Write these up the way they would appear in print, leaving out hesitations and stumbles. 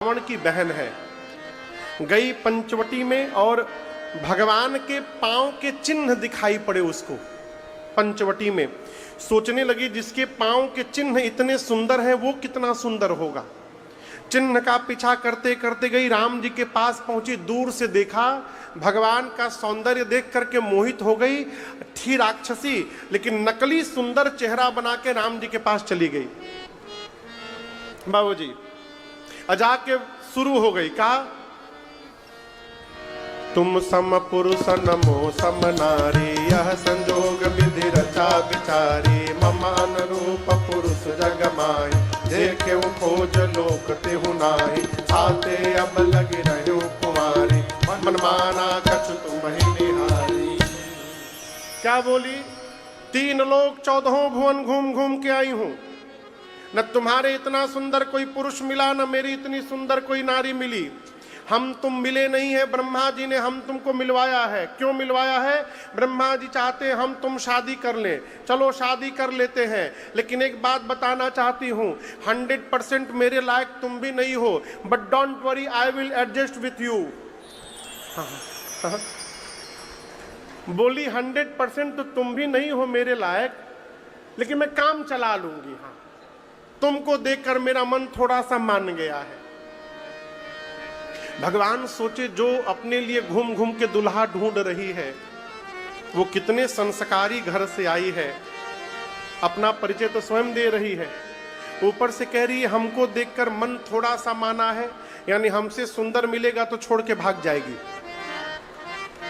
रावण की बहन है, गई पंचवटी में और भगवान के पांव के चिन्ह दिखाई पड़े उसको पंचवटी में। सोचने लगी जिसके पांव के चिन्ह इतने सुंदर हैं वो कितना सुंदर होगा। चिन्ह का पीछा करते करते गई, राम जी के पास पहुंची, दूर से देखा, भगवान का सौंदर्य देख करके मोहित हो गई। थी राक्षसी लेकिन नकली सुंदर चेहरा बना के राम जी के पास चली गई। बाबूजी अजा के शुरू हो गई, कहा तुम सम पुरुष नमो सम नारी, यह संजोग विधि रचा विचारी, मम अनुरूप पुरुष जग माई, देखे खोज लोक तेहु नाहि, आते अब लगी रहो कुमारी, मन माना कछु तुम ही निहारी। क्या बोली? 3 लोक 14 भुवन घूम घूम के आई हूं, न तुम्हारे इतना सुंदर कोई पुरुष मिला, न मेरी इतनी सुंदर कोई नारी मिली। हम तुम मिले नहीं है, ब्रह्मा जी ने हम तुमको मिलवाया है। क्यों मिलवाया है? ब्रह्मा जी चाहते हैं हम तुम शादी कर लें। चलो शादी कर लेते हैं, लेकिन एक बात बताना चाहती हूँ, 100% मेरे लायक तुम भी नहीं हो, but don't worry, I will adjust with you. बोली 100% तो तुम भी नहीं हो मेरे लायक, लेकिन मैं काम चला लूंगी। हाँ, तुमको देखकर मेरा मन थोड़ा सा मान गया है। भगवान सोचे जो अपने लिए घूम घूम के दुल्हा ढूंढ रही है वो कितने संस्कारी घर से आई है, अपना परिचय तो स्वयं दे रही है, ऊपर से कह रही है हमको देखकर मन थोड़ा सा माना है, यानी हमसे सुंदर मिलेगा तो छोड़ के भाग जाएगी।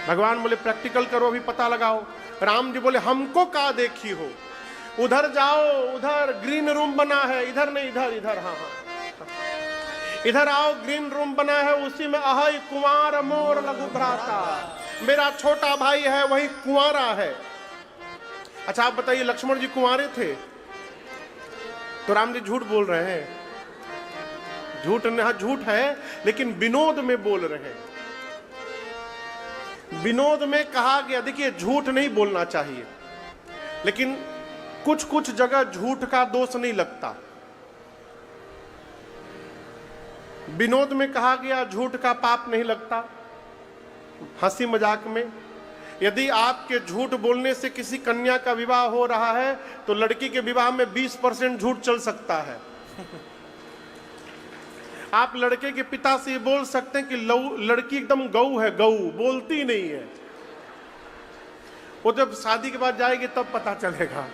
भगवान बोले प्रैक्टिकल करो, अभी पता लगाओ। राम जी बोले हमको का देखी हो, उधर जाओ, उधर ग्रीन रूम बना है, इधर नहीं, इधर इधर, हाँ हाँ इधर आओ, ग्रीन रूम बना है, उसी में अहै कुंवार मोर लघु भ्राता, मेरा छोटा भाई है वही कुंवारा है। अच्छा आप बताइए, लक्ष्मण जी कुंवारे थे तो राम जी झूठ बोल रहे हैं? झूठ नहीं, झूठ है लेकिन विनोद में बोल रहे हैं। विनोद में कहा गया, देखिए झूठ नहीं बोलना चाहिए, लेकिन कुछ कुछ जगह झूठ का दोष नहीं लगता। विनोद में कहा गया झूठ का पाप नहीं लगता। हंसी मजाक में यदि आपके झूठ बोलने से किसी कन्या का विवाह हो रहा है तो लड़की के विवाह में 20% झूठ चल सकता है। आप लड़के के पिता से ये बोल सकते हैं कि लड़की एकदम गऊ है, गऊ बोलती नहीं है। वो जब शादी के बाद जाएगी तब पता चलेगा।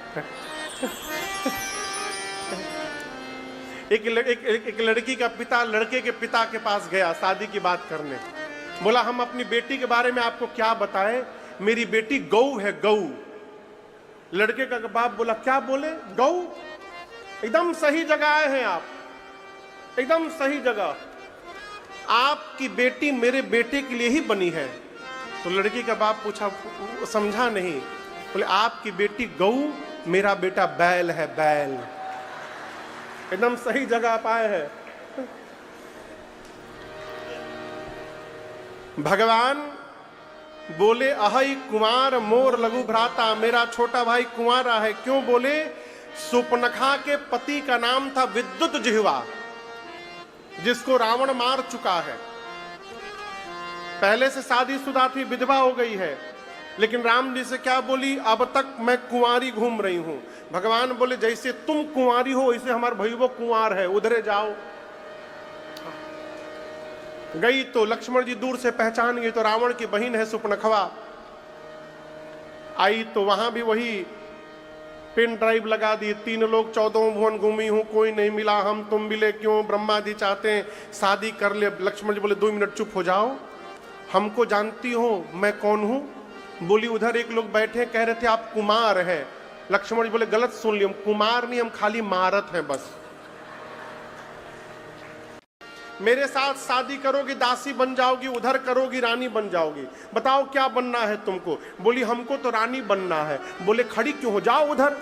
एक लड़की का पिता लड़के के पिता के पास गया शादी की बात करने, बोला हम अपनी बेटी के बारे में आपको क्या बताएं, मेरी बेटी गऊ है, गऊ। लड़के का बाप बोला क्या बोले? गऊ? एकदम सही जगह आए हैं आप, एकदम सही जगह। आपकी बेटी मेरे बेटे के लिए ही बनी है। तो लड़की का बाप पूछा, समझा नहीं। बोले आपकी बेटी गऊ, मेरा बेटा बैल है, बैल। एकदम सही जगह पाए हैं। भगवान बोले अहै कुंवार मोर लघु भ्राता, मेरा छोटा भाई कुंवारा है। क्यों बोले? सुपनखा के पति का नाम था विद्युत जिह्वा, जिसको रावण मार चुका है। पहले से शादीशुदा थी, विधवा हो गई है, लेकिन राम जी से क्या बोली? अब तक मैं कुंवारी घूम रही हूं। भगवान बोले जैसे तुम कुंवारी हो वैसे हमारा भाई वो कुंवार है, उधरे जाओ। गई तो लक्ष्मण जी दूर से पहचान गई, तो रावण की बहन है सुपनखवा। आई तो वहां भी वही पेन ड्राइव लगा दी, 3 लोग 14 भुवन घूमी हूं, कोई नहीं मिला, हम तुम मिले क्यों? ब्रह्मा जी चाहते हैं शादी कर ले। लक्ष्मण जी बोले 2 मिनट चुप हो जाओ, हमको जानती हो मैं कौन हूं? बोली उधर एक लोग बैठे कह रहे थे आप कुमार हैं। लक्ष्मण जी बोले गलत सुन लियो, हम कुमार नहीं, हम खाली मारत हैं बस। मेरे साथ शादी करोगी दासी बन जाओगी, उधर करोगी रानी बन जाओगी। बताओ क्या बनना है तुमको? बोली हमको तो रानी बनना है। बोले खड़ी क्यों हो, जाओ उधर।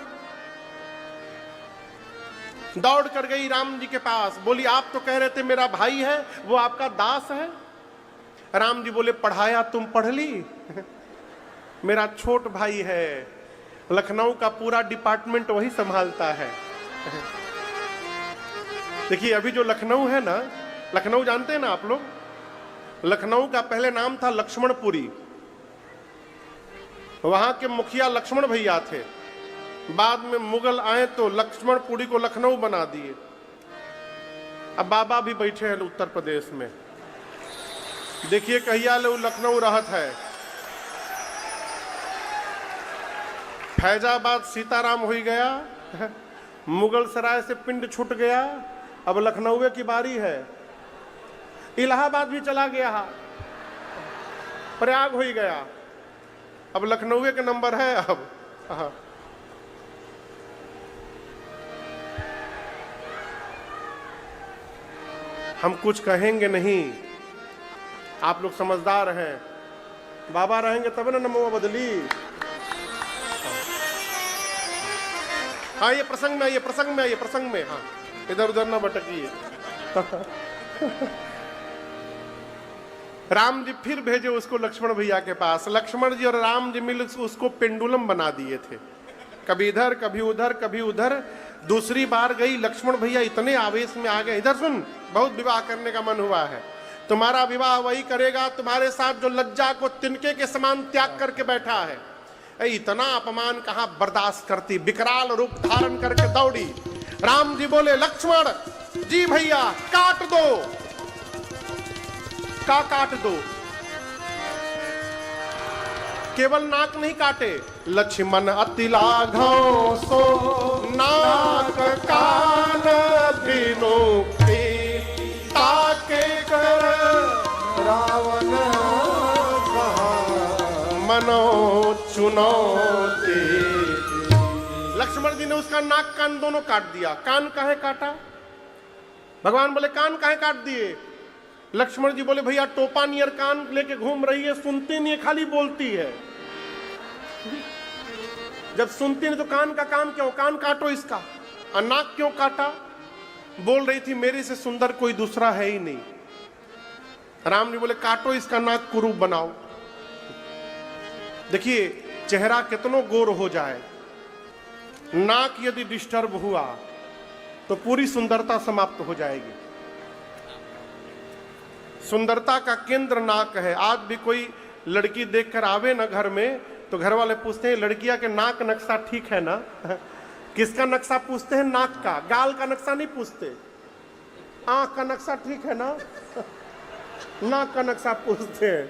दौड़ कर गई राम जी के पास, बोली आप तो कह रहे थे मेरा भाई है, वो आपका दास है। राम जी बोले पढ़ाया तुम पढ़ ली? मेरा छोट भाई है, लखनऊ का पूरा डिपार्टमेंट वही संभालता है। देखिए अभी जो लखनऊ है ना, लखनऊ जानते हैं ना आप लोग? लखनऊ का पहले नाम था लक्ष्मणपुरी। वहां के मुखिया लक्ष्मण भैया थे, बाद में मुगल आए तो लक्ष्मणपुरी को लखनऊ बना दिए। अब बाबा भी बैठे हैं उत्तर प्रदेश में, देखिए कहिया ले लखनऊ रहत है। फैजाबाद सीताराम हो गया, मुगल सराय से पिंड छूट गया, अब लखनऊ की बारी है। इलाहाबाद भी चला गया, प्रयाग हो गया, अब लखनऊ के नंबर है। अब हम कुछ कहेंगे नहीं, आप लोग समझदार हैं, बाबा रहेंगे तब ना नमो बदली। हाँ ये प्रसंग में, ये प्रसंग में, ये प्रसंग में, हाँ इधर उधर ना भटकिए। राम जी फिर भेजे उसको लक्ष्मण भैया के पास। लक्ष्मण जी और राम जी मिल उसको पेंडुलम बना दिए थे, कभी इधर कभी उधर कभी उधर। दूसरी बार गई, लक्ष्मण भैया इतने आवेश में आ गए, इधर सुन, बहुत विवाह करने का मन हुआ है, तुम्हारा विवाह वही करेगा तुम्हारे साथ जो लज्जा को तिनके के समान त्याग करके बैठा है। इतना अपमान कहां बर्दाश्त करती, विकराल रूप धारण करके दौड़ी। राम जी बोले लक्ष्मण जी भैया काट दो, काट दो। केवल नाक नहीं काटे, लक्ष्मण अति लाघव सो नाक कान बिनु ताके कर रावण मनो चुनौती। लक्ष्मण जी ने उसका नाक कान दोनों काट दिया। कान काहे काटा? भगवान बोले कान काहे काट दिए? लक्ष्मण जी बोले भैया टोपा नियर कान लेके घूम रही है, सुनती नहीं है, खाली बोलती है। जब सुनती नहीं तो कान का काम क्यों? कान काटो इसका। और नाक क्यों काटा? बोल रही थी मेरे से सुंदर कोई दूसरा है ही नहीं। राम जी बोले काटो इसका नाक कुरूप बनाओ। देखिए चेहरा कितनो गोर हो जाए, नाक यदि डिस्टर्ब हुआ तो पूरी सुंदरता समाप्त हो जाएगी। सुंदरता का केंद्र नाक है। आज भी कोई लड़की देखकर आवे ना घर में तो घर वाले पूछते हैं लड़कियां के नाक नक्शा ठीक है ना? किसका नक्शा पूछते हैं? नाक का। गाल का नक्शा नहीं पूछते। आंख का नक्शा ठीक है ना? नाक का नक्शा पूछते हैं।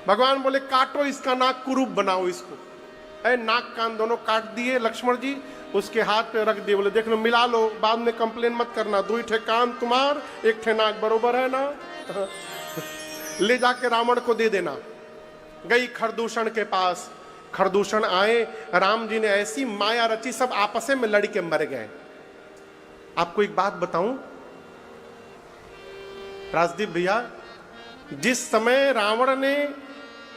भगवान बोले काटो इसका नाक कुरूप बनाओ इसको। नाक कान दोनों काट दिए लक्ष्मण जी, उसके हाथ पे रख दिए। बोले देख लो मिला लो, बाद में कंप्लेन मत करना, 2 ठे कान तुम्हार 1 ठे नाक बरोबर है ना। ले जाके रावण को दे देना। गई खरदूषण के पास, खरदूषण आए, राम जी ने ऐसी माया रची सब आपस में लड़ के मर गए। आपको एक बात बताऊं राजदीप भैया, जिस समय रावण ने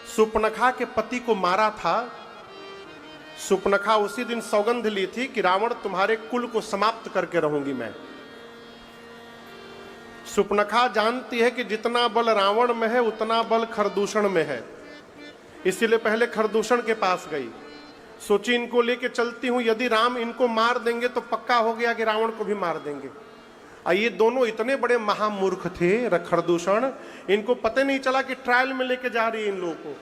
सुपनखा के पति को मारा था, सुपनखा उसी दिन सौगंध ली थी कि रावण तुम्हारे कुल को समाप्त करके रहूंगी मैं। सुपनखा जानती है कि जितना बल रावण में है उतना बल खरदूषण में है, इसीलिए पहले खरदूषण के पास गई। सोची इनको लेके चलती हूं, यदि राम इनको मार देंगे तो पक्का हो गया कि रावण को भी मार देंगे। ये दोनों इतने बड़े महामूर्ख थे खरदूषण, इनको पता नहीं चला कि ट्रायल में लेके जा रही है इन लोगों को।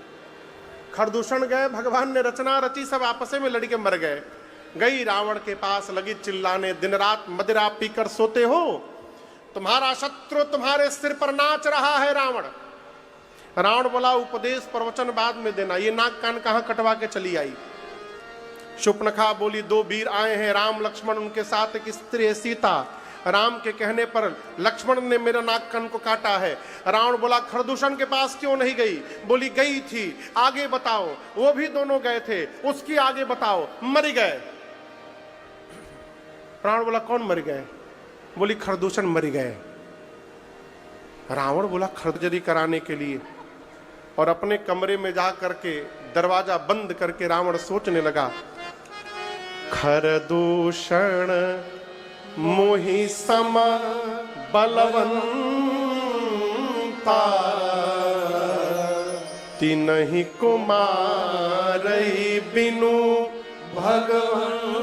खरदूषण गए, भगवान ने रचना रची, सब आपस में लड़के मर गए। गई रावण के पास, लगी चिल्लाने, दिन रात मदिरा पीकर सोते हो, तुम्हारा शत्रु तुम्हारे सिर पर नाच रहा है रावण। रावण बोला उपदेश प्रवचन बाद में देना, ये नाक कान कहां कटवा के चली आई। शूर्पणखा बोली 2 वीर आए हैं, राम लक्ष्मण, उनके साथ एक स्त्री है सीता। राम के कहने पर लक्ष्मण ने मेरा नाक कान को काटा है। रावण बोला खरदूषण के पास क्यों नहीं गई? बोली गई थी, आगे बताओ। वो भी दोनों गए थे, उसकी आगे बताओ। मर गए। रावण बोला कौन मर गए? बोली खरदूषण मर गए। रावण बोला खरदरी कराने के लिए, और अपने कमरे में जा करके दरवाजा बंद करके रावण सोचने लगा, खरदूषण मोहि सम बलवंता तिनहि कुमारई बिनु भगवंता।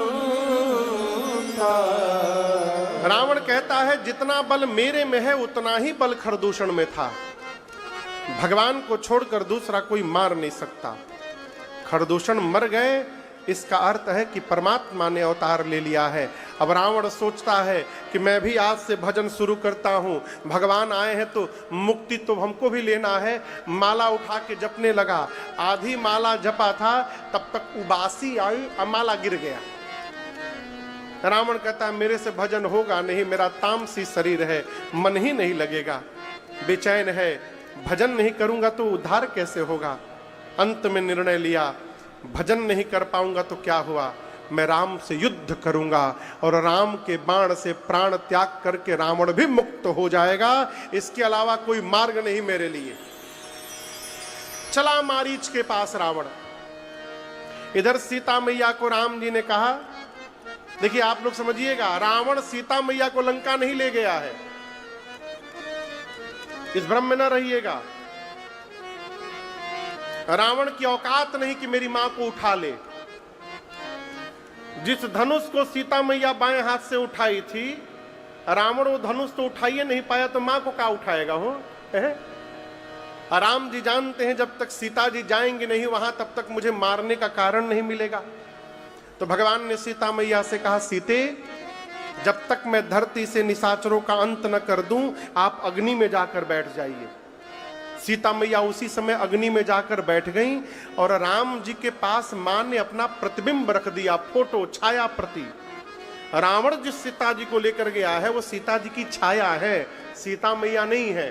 रावण कहता है जितना बल मेरे में है उतना ही बल खरदूषण में था। भगवान को छोड़कर दूसरा कोई मार नहीं सकता। खरदूषण मर गए, इसका अर्थ है कि परमात्मा ने अवतार ले लिया है। अब रावण सोचता है कि मैं भी आज से भजन शुरू करता हूं, भगवान आए हैं तो मुक्ति तो हमको भी लेना है। माला उठा के जपने लगा। आधी माला जपा था तब तक उबासी आई, माला गिर गया। रावण कहता है मेरे से भजन होगा नहीं, मेरा तामसी शरीर है, मन ही नहीं लगेगा, बेचैन है, भजन नहीं करूंगा तो उद्धार कैसे होगा। अंत में निर्णय लिया भजन नहीं कर पाऊंगा तो क्या हुआ, मैं राम से युद्ध करूंगा और राम के बाण से प्राण त्याग करके रावण भी मुक्त हो जाएगा। इसके अलावा कोई मार्ग नहीं मेरे लिए। चला मारीच के पास रावण। इधर सीता मैया को राम जी ने कहा, देखिए आप लोग समझिएगा, रावण सीता मैया को लंका नहीं ले गया है, इस भ्रम में न रहिएगा। रावण की औकात नहीं कि मेरी मां को उठा ले। जिस धनुष को सीता मैया बाएं हाथ से उठाई थी, रावण वो धनुष तो उठाइए नहीं पाया तो मां को क्या उठाएगा हो। राम जी जानते हैं जब तक सीता जी जाएंगे नहीं वहां तब तक मुझे मारने का कारण नहीं मिलेगा। तो भगवान ने सीता मैया से कहा, सीते जब तक मैं धरती से निशाचरों का अंत न कर दूं आप अग्नि में जाकर बैठ जाइए। सीता मैया उसी समय अग्नि में जाकर बैठ गईं और राम जी के पास मां ने अपना प्रतिबिंब रख दिया, फोटो, छाया प्रति। रावण जिस सीता जी को लेकर गया है वो सीता जी की छाया है, सीता मैया नहीं है।